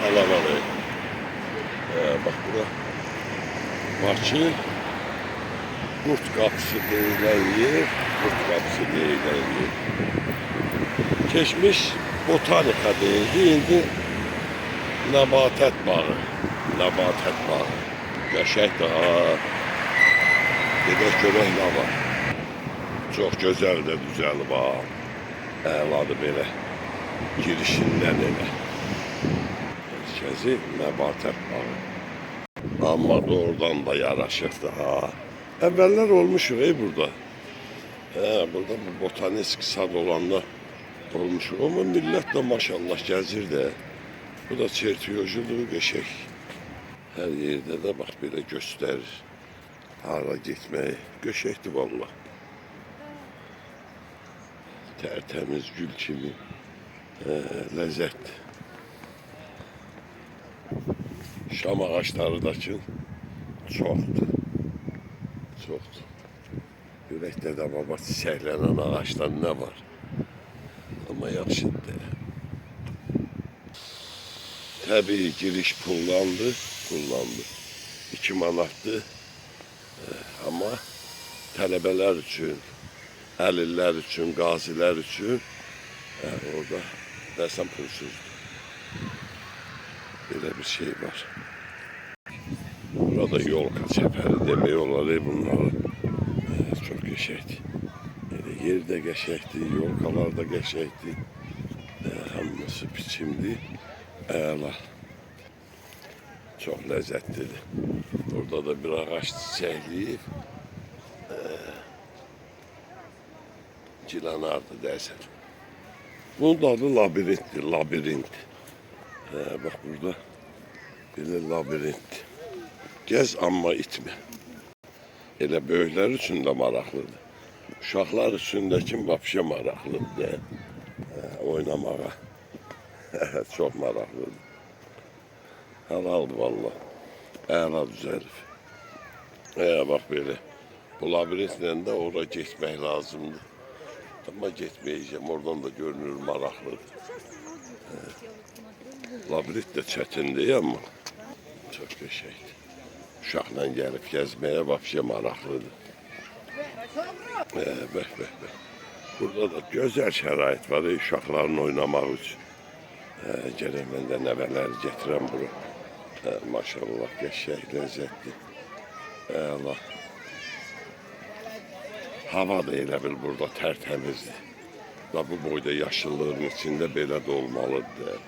Salam aleyküm. Bak bura Bakı Qurt Qapısı deyilən yer, Qurt Qapısı deyilən yer. Keçmiş botanika deyildi, indi Nəbatət bağı. Nəbatət bağı. Qəşəkdir ha. Gedək görək nə var. Çox gözəl də düzəl bax. Əladır belə. Girişindən elə. Mərkəzi Nəbatət bağı. Amma doğrudan da yaraşıqdır ha. Əvvəllər olmuşuq burada. Burada bu botanik sad olanda olmuşuq. Amma millət də maşallah gəzir də. Bu da çertiyojudur, qəşək. Hər yerdə də bax belə göstərir. Hara getməyi. Qəşəkdir valla. Tərtəmiz gül kimi. Ləzzətdir. Şam ağaçları da ki çoxdur. Çoxdur. Ürəkdə də baba çiçəklənən ağaçlar nə var? Amma yaxşıdır. Təbii giriş pullandı. 2 manatdır. Amma tələbələr üçün, əlillər üçün, qazilər üçün orada nəsə pulsuzdur. Belə bir şey var. Burada yolka çəpəri demək olar bunları. Çox qəşəkdir. Yer də qəşəkdir, yolkalar da qəşəkdir. Hamısı biçimli, əla. Çox ləzzətlidir. Burada da bir ağac çiçəkləyib. Gilanardır dəsən. Bunun adı labirintdir, labirint. Bax burada belə labirintdir. Gəz amma itmə. Elə böyüklər üçün də maraqlıdır. Uşaqlar üçün də ki, vapşə maraqlıdır. Oynamağa. Çox maraqlıdır. Halaldır valla. Əla düzəlib. Bax belə. Bu labirintlə də ora getmək lazımdır. Amma getməyəcəm. Oradan da görünür maraqlıdır. Labirint də çətindir amma. Çox qəşəkdir. Uşaqla gəlib gəzməyə vapşə maraqlıdır. Bəh. Burada da gözəl şərait var uşaqların oynamaq üçün. Gələk mən də nəvələri gətirəm bura. Maşallah qəşək, ləzzətli. Əla. Hava da elə bil burada tərtəmizdir. Da bu boyda yaşıllığın içində belə də olmalıdır.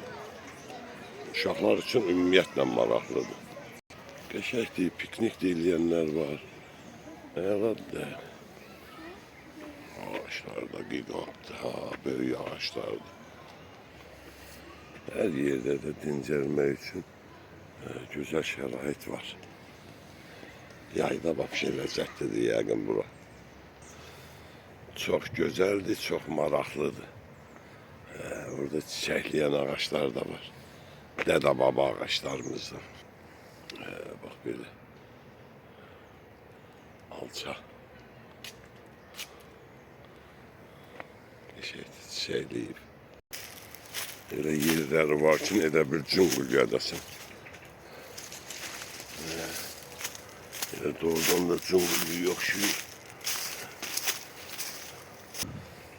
Uşaqlar üçün ümumiyyətlə maraqlıdır. Qəşəkdir, piknik deyilənlər var. Əladır. Ağaçlar da qiqatdır, böyük ağaçlardır. Hər yerdə də dincəlmək üçün gözəl şərait var. Yayda vapşə ləzzətlidir yəqin bura. Çox gözəldir, çox maraqlıdır. Orada çiçəkləyən ağaçlar da var. Dədə baba ağaçlarımızdan. Bax belə. Alça. Qəşəkdir, çiçəkləyib. Elə yerləri var ki, elə bir cüngül yadasın. Elə doğrudan da cüngül yoxşuyur.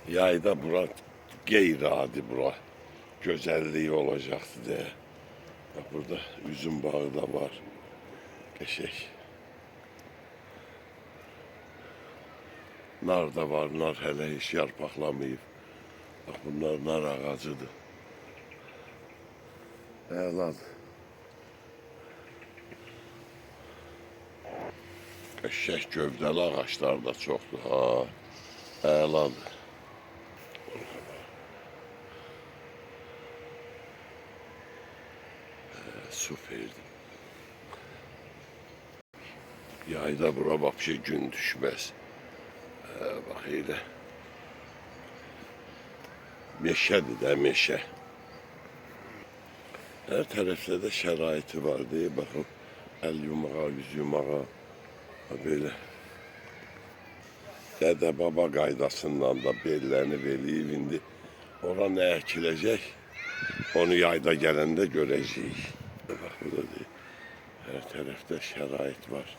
Yayda bura qeyri-adi bura. Gözəlliyi olacaqdır deyə. Bax, burada üzüm bağı da var. Qəşək. Nar da var, nar hələ heç yarpaqlamayıb. Bax, bunlar nar ağacıdır. Əladır. Qəşək gövdəli ağaçlar da çoxdur ha. Əladır. Süperdir. Yayda bura vapşə gün düşməz. Bax elə. Meşədir də, meşə. Hər tərəfdə də şəraiti var deyə baxın. Əl yumağa, yüz yumağa. Belə. Dədə baba qaydasından da bellənib eləyib indi. Ora nə əkiləcək? Onu yayda gələndə görəcəyik. Bax, bu da deyil. Hər tərəfdə şərait var.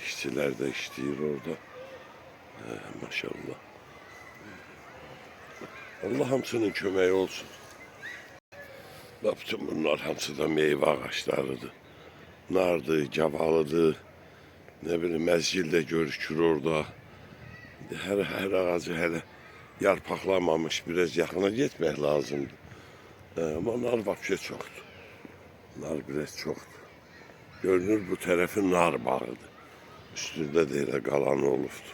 İşçilər də işləyir orada. Maşallah. Allah hamısının köməyi olsun. Bütün bunlar hamısı da meyve ağaçlarıdır. Nardır, gavalıdır. Ne bileyim mezgil de görükür orada. Her ağacı hele yarpaklamamış, biraz yakına gitmek lazımdı. Ama nar vapşe çoktu. Nar biraz çoktu. Görünür bu tarafı nar bağıdır. Üstünde de elə qalan olubdu.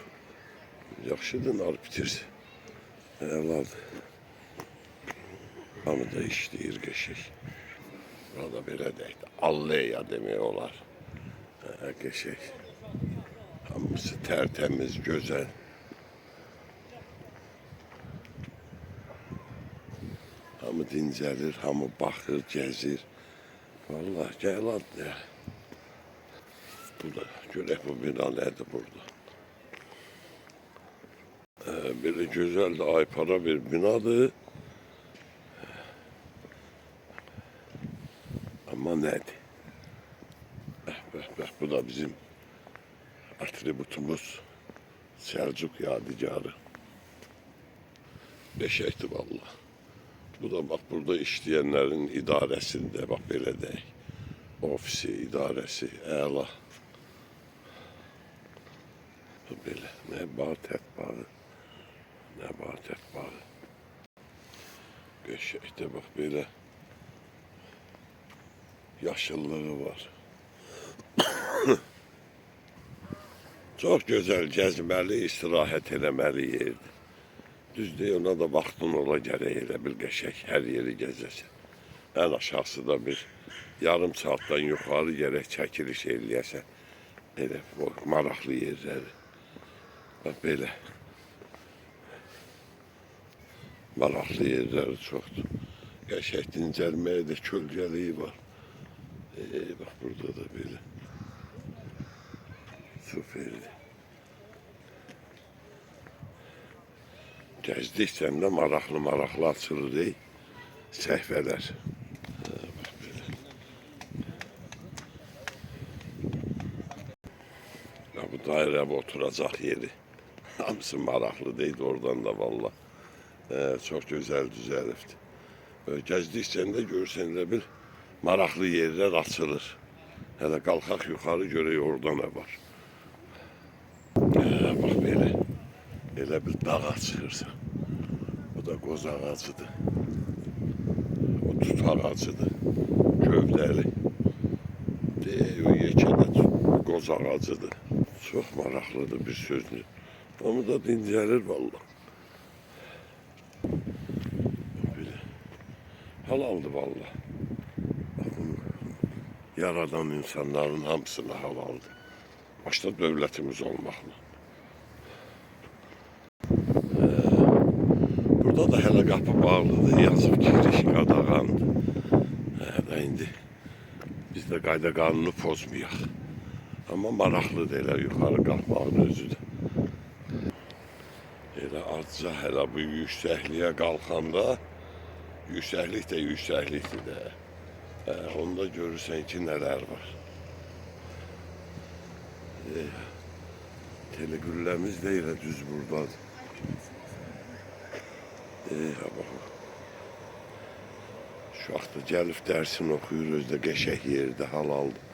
Yaxşıdır nar bitirsin. Əladır. Hamı da işləyir qəşək. Burada belə deyək də, alleya demək olar. Qəşək. Hamısı tərtəmiz, gözəl. Hamı dincəlir, hamı baxır, gəzir. Vallahi gəladır ya. Bu da, görək bu bina nədir burada. Belə gözəl də aypara bir binadır. Ama nədir? Bəh, bu da bizim atributumuz. Selçuk yadigarı. Beşəkdir valla. Bu da bak burada işleyenlerin idaresinde bak belə deyək. Ofisi, idaresi, əla. Bu belə, nəbatət bağı. Nəbatət bağı. Beşəkdə bak belə. Yaşıllığı var. Çok güzel gezməli, istirahət eləməli yerdir. Düzdür, ona da vaxtın ola gərək elə bir qəşək, hər yeri gəzəsən. Ən aşağısı da bir yarım saatdan yuxarı gərək çəkiliş eləyəsən. Elə o maraqlı yerləri. Bax belə. Maraqlı yerləri çoxdur. Qəşək dincəlməyə də kölgəliyi var. Bak burada da böyle. Süperdi. Gəzdikcə də maraqlı açılır səhvələr. Bak böyle. Ya bu dairə oturacaq yeri. Hamısı maraqlı deyil oradan da valla. Çok güzel düzəlibdir. Gəzdikcə də görsən də bir maraqlı yerler açılır. Hele qalxaq yuxarı görək orada ne var. Bak belə. Elə bir dağa çıxırsan. O da qoz ağacıdır. O tut ağacıdır. Gövdəli. O yekədə qoz ağacıdır. Çox maraqlıdır bir sözlü. Onu da dincəlir valla. Belə. Halaldır valla. Yaradan insanların hamısına halaldır. Başta devletimiz olmakla. Burada da hele kapı bağlıdır. Yazıb giriş qadağandır. İndi biz de qayda qanunu pozmayaq. Ama maraqlıdır elə yuxarı qalxmağın özü də. Elə azca hələ bu yüksəkliyə qalxanda yüksəklik də yüksəklikdir də. Onda görürsən ki neler var. Telegülləmiz də elə düz buradadır. Şu vaxtda gəlib dərsini oxuyur, özdə qəşək yerdə halaldır.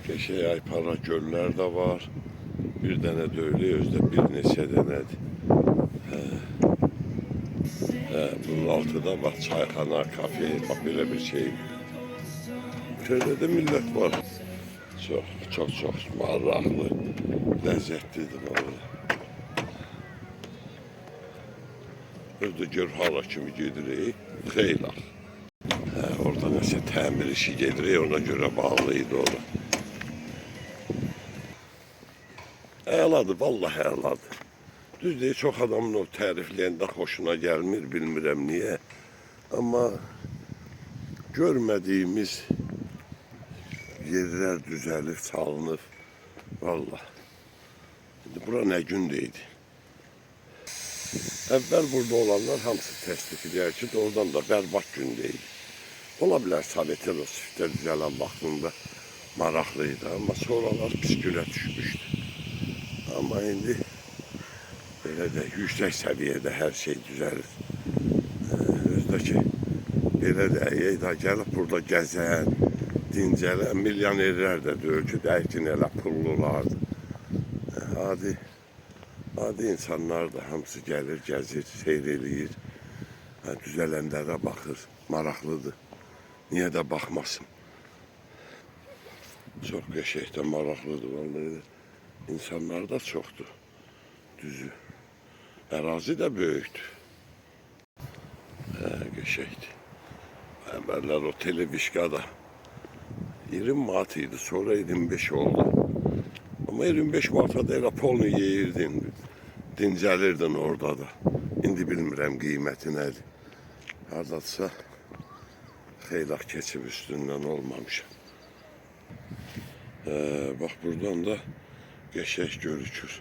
Qəşək aypara göllər də var. Bir dənə döyülü, özdə bir neçə dənədir. Bunun altıda bak çayxana, kafe, bak böyle bir şey. Şöyle millet var. Çok maraqlı, lezzetlidir valla. Özde gör hala kimi gedirik, xeyla. Orada nəsə təmir işi gedirik, ona görə bağlıydı ona. Əladır, vallahi əladır. Düzdür, çox adamın o tərifləyəndə xoşuna gəlmir, bilmirəm niyə. Amma görmədiyimiz yerlər düzəlib, çalınıb. Vallahi. Bura nə gündeydi? Əvvəl burada olanlar hamısı təsdiq edir ki, oradan da bərbad gündeydi. Ola bilər Sovet Rusifdə düzələn vaxtında maraqlıydı, amma sonralar pis gülə düşmüşdü. Amma indi belə də yüksək səviyyədə hər şey düzəlir. Özdə ki, belə də gəlib burada gəzən, dincələn milyonerlər də deyir ki, dəqiqin elə pullulardı. Adi insanlar da hamısı gəlir, gəzir, seyr eləyir, düzələnlərə baxır, maraqlıdır. Niyə də baxmasın? Çox qəşəngdə maraqlıdır, vallahi. İnsanlar da çoxdur, düzü. Ərazi də böyükdür. Qəşəngdir. Əvvəllər o televişkada 20 manat idi, sonra 25 oldu. Ama 25 manata da elə polnu yeyirdin, dincəlirdin orada da. İndi bilmirəm qiyməti nədir. Hardadsa xeylaq keçib üstündən olmamışam. Bax buradan da qəşəng görükür.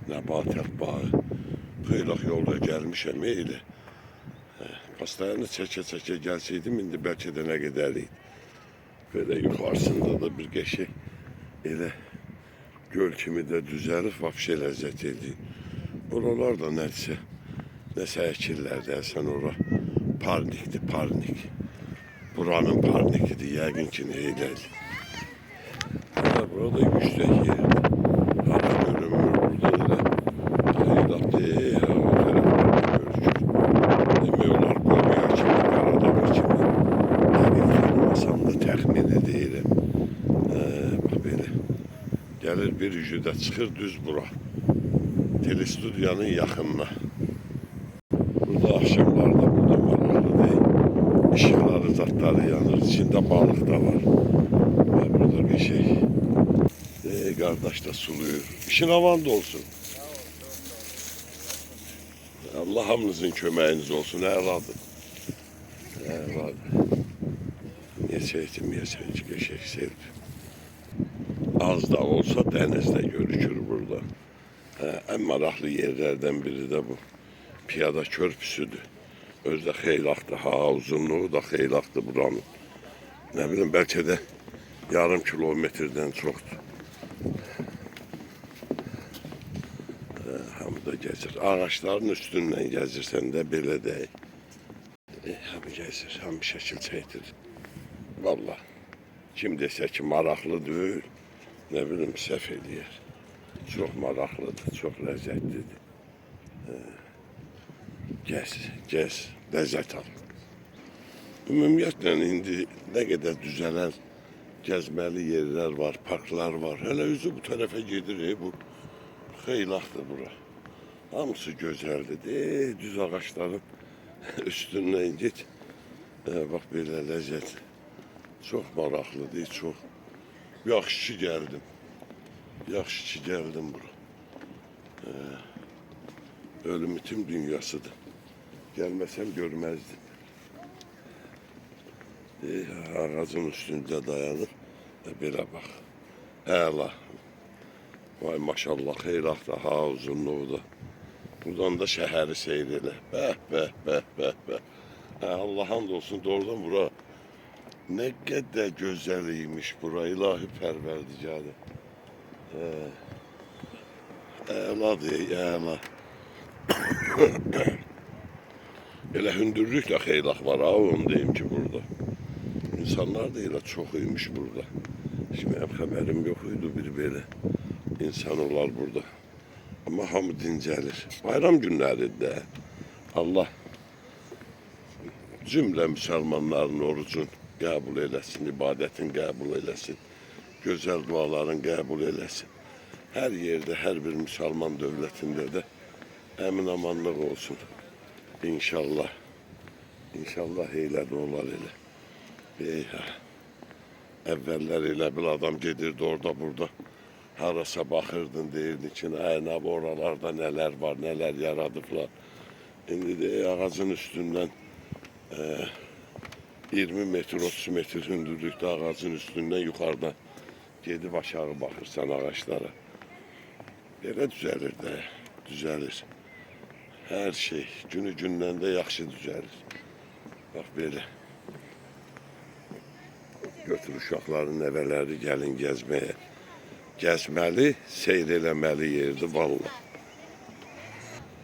Nəbatət bağı. Xeylaq yolda gəlmişəm elə. Pastayanı çəkə-çəkə gəlsəydim, indi bəlkə də nə qədəriydi. Belə yuxarısında da bir qəşəng elə göl kimi də düzəlib, vapşe ləzzət edir. Oralar da nəsə əkirlər deyəsən ora. Parnikdir, parnik. Buranın parnikidir, yəqin ki, neylədir. Burada yüksək yerdir. Hara görünmür, burada elə xeylaqdır, o tərəflərdə görükür. Demək olar, Qobiya kimi, Qaradağ kimi. Dəqiq tanımasam da təxmini deyirəm. Bax belə. Gəlir bir yüzüdə çıxır düz bura. Telestudiyanın yaxınına. Burada axşamlarda burada maraqlı deyil. İşıqları, zatları yanır. İçində balıq da var. Və burada bir şey. Qardaş da suluyur. İşin avan da olsun. Allah hamınızın köməyiniz olsun. Əladır. Əladır. Yesəydim, qəşəng sevdim. Az da olsa dənizdə görükür burada. Ən maraqlı yerlərdən biri də bu piyada körpüsüdür. Özdə xeylaqdır, uzunluğu da xeylaqdır buranın. Nə bilim, bəlkə də yarım kilometrdən çoxdur. Hamı da gəzir. Ağaçların üstündən gəzirsən də belə deyil. Hamı gəzir, hamı şəkil çəkdir. Vallahi, kim desə ki, maraqlı deyil, nə bilim, səhv eləyər. Çox maraqlıdır, çox ləzzətlidir. Gəz, ləzzət al. Ümumiyyətlə, indi nə qədər düzələn gəzməli yerlər var, parklar var. Hələ üzü bu tərəfə gedir, bu xeylaqdır bura. Hamısı gözəldir, düz ağaçların üstündən git. Bax, belə ləzzət. Çox maraqlıdır, çox. Yaxşı ki, gəldim bura. Ölümütüm dünyasıdır. Gəlməsəm görməzdim. Ağacın üstündə dayanır. Belə bax. Əla. Vay maşallah, xeylaqda, uzunluğu da. Buradan da şəhəri seyr elə. Bəh. Allah hamd olsun, doğrudan bura. Nə qədər gözəl imiş bura, ilahi pərverdigarı. Əladır, əla. Elə hündürlük də xeylaq var, onu deyim ki, burada. İnsanlar da elə çox imiş burada. Şimdi mənim xəbərim yox idi bir belə insan olar burada. Amma hamı dincəlir. Bayram günləridir də. Allah cümlə müsəlmanların orucun qəbul eləsin, ibadətin qəbul eləsin, gözəl duaların qəbul eləsin. Hər yerdə, hər bir müsəlman dövlətində də əmin-amanlıq olsun. İnşallah. İnşallah elə də olar elə. Əvvəllər elə bir adam gedirdi orada, burada. Harasa baxırdın, deyirdin ki, nə oralarda nələr var, nələr yaradıblar. İndi də ağacın üstündən 20 metr, 30 metr hündürlükdə ağacın üstündən yuxarıdan gedib aşağı baxırsan ağaçlara. Belə düzəlir də, düzəlir. Hər şey günü gündən də yaxşı düzəlir. Bax belə. Götür uşaqların nəvələri gəlin gəzməyə. Gəzməli, seyr eləməli yerdir valla.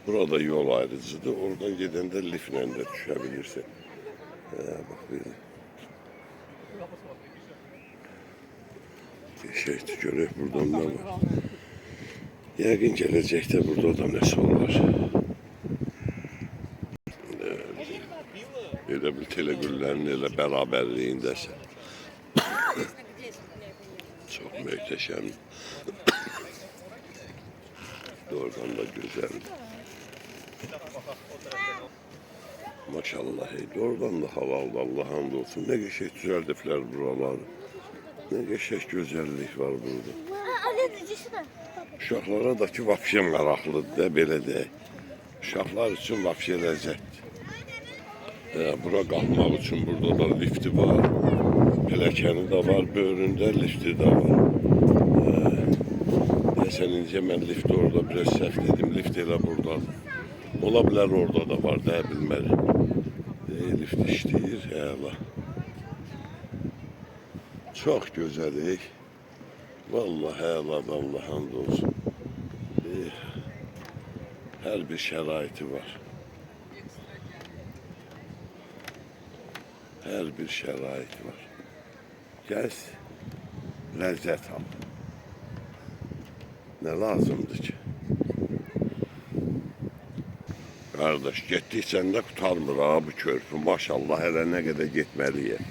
Burada yol ayrıcıdır. Oradan gedəndə liftlə də düşə bilirsən. Bax belə. Geçəkdir, görək buradan nə var. Yəqin gələcəkdə burada da nəsə olar. Elə bil telegüllərin elə bərabərliyindəsən. Çok möhtəşəm. Oradan da güzel. Maşallah, oradan da halaldı, Allah hamd olsun. Ne geçək düzəldiblər buraları. Ne geçək gözəllik var burada. Uşaqlara da ki, vapşe maraqlıdır da, belə deyək. Uşaqlar üçün vapşe ləzzətdir. Bura qalmaq üçün burada da lifti var. Pilləkəni də var, böyründə lifti də var. Neyse, mən lifti orada biraz səhv dedim, lift elə buradadır. Ola bilər orada da var, deyə bilməli. Lift işləyir, hələ. Çox gözəlik. Vallahi həladır, Allah hamd olsun. Hər bir şəraiti var. Hər bir şərait var. Gəz, ləzzət al. Nə lazımdır ki? Qardaş, getdikcə də qutarmır ha bu körpü. Maşallah, hələ nə qədər getməliyəm.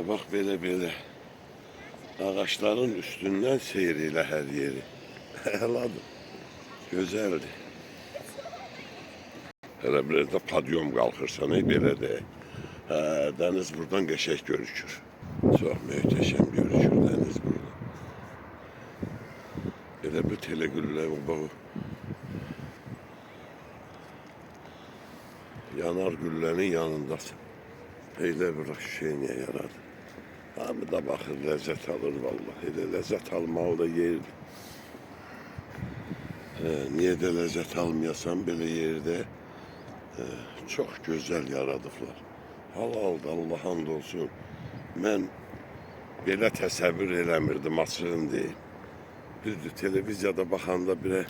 Bax belə. Ağaçların üstündən seyr elə hər yeri. Həladır. Gözəldir. Hələ biraz da padyom qalxırsan, belə deyək. Dəniz buradan qəşəng görükür. Çox möhtəşəm görükür dəniz burada. Elə bir telegüllər bağı. Yanar güllənin yanındasın. Elə bir şey niyə yaradı? Hamı da baxır, ləzzət alır vallahi. Elə ləzzət almalı da yerdir. Niyə də ləzzət almayasan belə yerdə? Çox gözəl yaradıblar. Halaldır, Allah hamd olsun. Mən belə təsəvvür eləmirdim, açığın deyim. Düzdür, televiziyada baxanda birə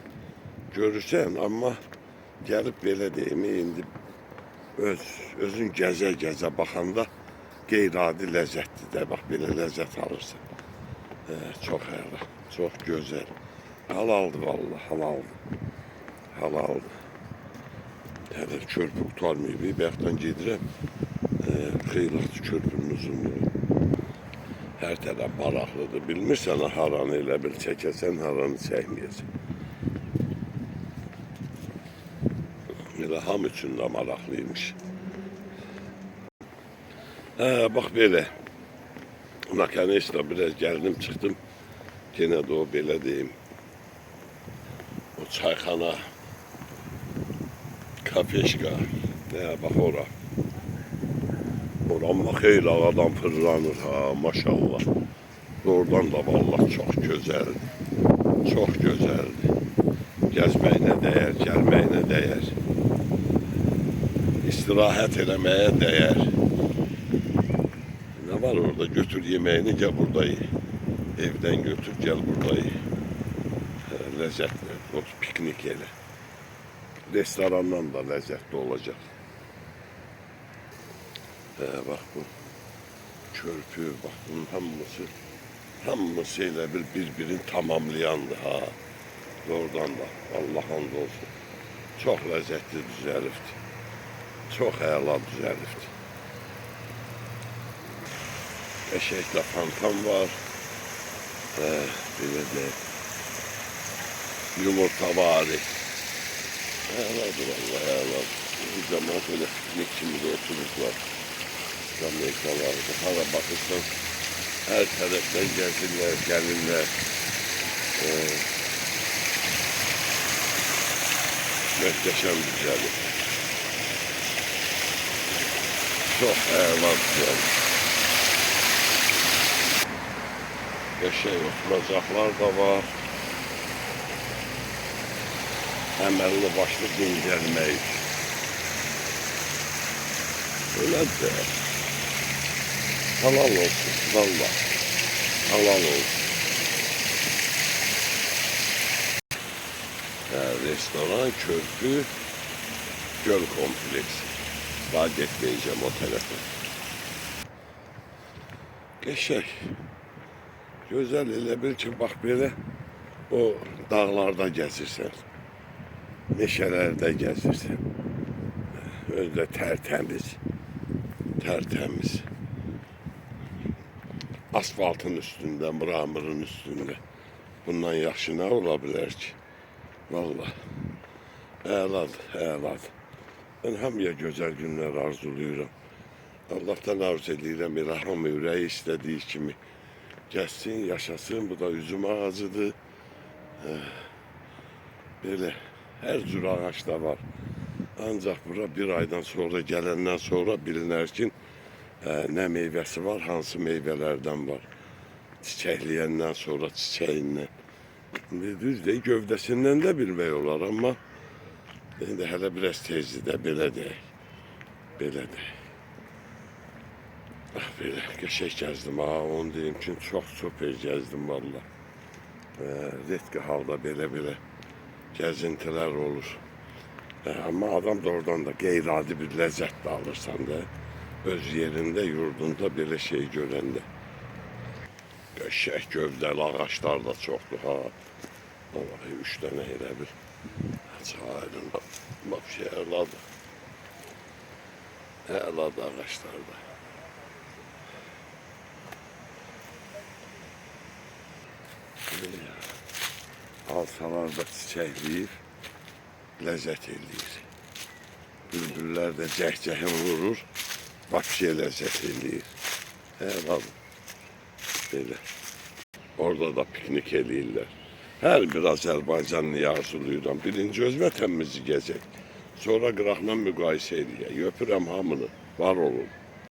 görürsən, amma gəlib belə deyim, indi özün gəzə-gəzə baxanda qeyri-adi ləzzətdir də, bax belə ləzzət alırsan. Çox hələ, çox gözəl. Halaldır vallahi, halaldır. Hələ körpü qutarmayıb, bayaqdan gedirəm, xeylaxdır körpünün uzunluğu. Hər tərəf maraqlıdır, bilmirsən haranı elə bil çəkəsən, haranı çəkməyəsən. Elə ham üçün də maraqlıymış. Bax belə, nakонечно biraz gəldim, çıxdım, yenə də o belə deyim, o çayxana, kafeşka, bax ora. Amma xeyli ağadan fırlanır ha, maşallah. Oradan da vallahi çox gözəldir. Çox gözəldir. Gəzməyinə dəyər, gəlməyinə dəyər. İstirahət eləməyə dəyər. Nə var orada? Götür yeməyini, gəl burada ye. Evdən götür, gəl burada ye. Ləzzətli, piknik elə. Restorandan da ləzzətli olacaq. Bak bu körpü, bak bunun hamısı elə bir-birini tamamlayandı ha. Oradan da Allah hamd olsun. Çox ləzzətli düzəlibdir. Çox əla düzəlibdir. Qəşənglə fontan var. Belə deyək. Yumurta vari. Əladır vallahi, əladır. Bu zaman böyle piknik kimi de otururlar. Amerikalarda hara bakırsan her taraftan gelsinler, gelirler. Muhteşem güzellik. Çok eyvallah güzellik. Qəşəng oturacaqlar da var. Əməlli başlı dincəlmək üçün. Ölədir. Halal olsun, valla. Halal olsun. Restoran, körpü, göl kompleksi. Daha getmeyeceğim o tarafa. Qəşəng. Gözəl elə bil ki, bax belə o dağlarda gəzirsən. Meşələrdə gəzirsən. Özü də tərtəmiz. Tərtəmiz. Asfaltın üstündə, mıramırın üstündə. Bundan yaxşı nə ola bilər ki? Vallahi. Əladır, əladır. Mən hamıya gözəl günlər arzuluyuram. Allah'tan arzu edirəm, elə hamı ürəyi istədiyi kimi gəlsin, yaşasın. Bu da üzüm ağacıdır. Belə hər cür ağac da var. Ancaq bura bir aydan sonra gələndən sonra bilinər ki, nə meyvəsi var, hansı meyvələrdən var. Çiçəkləyəndən sonra çiçəyindən. Düz deyil, gövdəsindən də bilmək olar, amma indi hələ biraz tezdir də, belə deyək. Belə deyək. Belə qəşəng gəzdim, onu deyim ki, çox super gəzdim valla. Redki halda belə gəzintilər olur. Amma adam da oradan da qeyri-adi bir ləzzət də alırsan da. Öz yerində, yurdunda belə şey görəndə. Qəşəng gövdəli ağaçlar da çoxdur ha. Vallahi 3 dənə elə bir çayırın bax şey əladır. Əladır ağaçlar da. Alsalar da çiçəkləyir, ləzzət eləyir. Bülbüllər də cəhcəhin vurur, vapşiyə ləzzət eləyir. Əladır. Belə. Orada da piknik eləyirlər. Hər bir Azərbaycanlı arzuluyuram. Birinci öz vətənimizi gəzək. Sonra qıraqla müqayisə eləyək. Öpürəm hamını. Var olun.